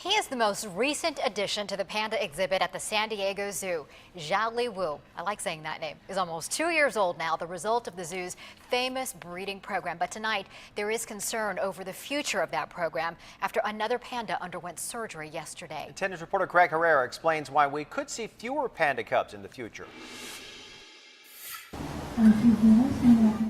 He is the most recent addition to the panda exhibit at the San Diego Zoo. Zhao Wu, I like saying that name, is almost 2 years old now, the result of the zoo's famous breeding program. But tonight, there is concern over the future of that program after another panda underwent surgery yesterday. 10 News reporter Craig Herrera explains why we could see fewer panda cubs in the future.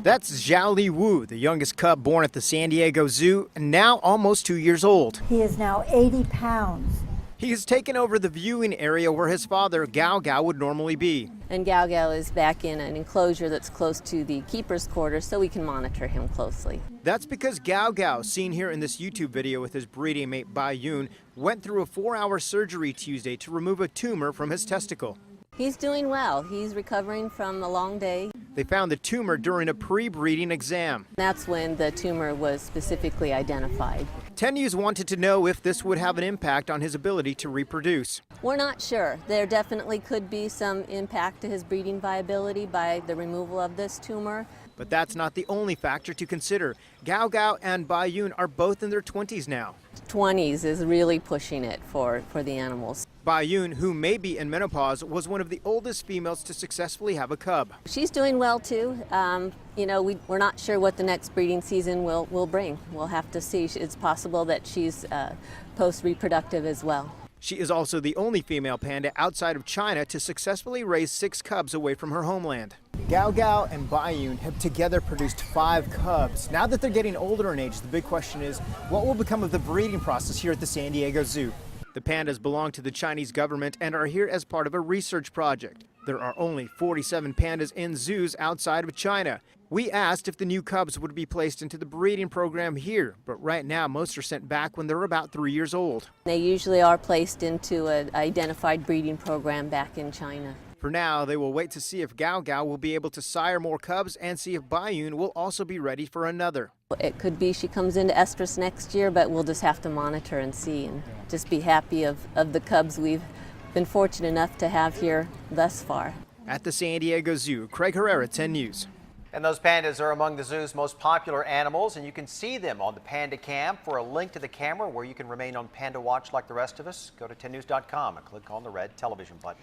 That's Zhao Wu, the youngest cub born at the San Diego Zoo, and now almost 2 years old. He is now 80 pounds. He has taken over the viewing area where his father, Gao Gao, would normally be. And Gao Gao is back in an enclosure that's close to the keeper's quarters so we can monitor him closely. That's because Gao Gao, seen here in this YouTube video with his breeding mate Bai, went through a 4-hour surgery Tuesday to remove a tumor from his testicle. He's doing well. He's recovering from a long day. They found the tumor during a pre-breeding exam. That's when the tumor was specifically identified. 10 News wanted to know if this would have an impact on his ability to reproduce. We're not sure. There definitely could be some impact to his breeding viability by the removal of this tumor. But that's not the only factor to consider. Gao Gao and Bai are both in their 20s now. 20s is really pushing it for the animals. Bai, who may be in menopause, was one of the oldest females to successfully have a cub. She's doing well too. We're not sure what the next breeding season will bring. We'll have to see. It's possible that she's post-reproductive as well. She is also the only female panda outside of China to successfully raise 6 cubs away from her homeland. Gao Gao and Bai have together produced 5 cubs. Now that they're getting older in age, the big question is, what will become of the breeding process here at the San Diego Zoo? The pandas belong to the Chinese government and are here as part of a research project. There are only 47 pandas in zoos outside of China. We asked if the new cubs would be placed into the breeding program here, but right now most are sent back when they're about 3 years old. They usually are placed into an identified breeding program back in China. For now, they will wait to see if Gao Gao will be able to sire more cubs and see if Bai will also be ready for another. It could be she comes into estrus next year, but we'll just have to monitor and see and just be happy of the cubs we've been fortunate enough to have here thus far. At the San Diego Zoo, Craig Herrera, 10 News. And those pandas are among the zoo's most popular animals, and you can see them on the Panda Cam. For a link to the camera where you can remain on Panda Watch like the rest of us, go to 10news.com and click on the red television button.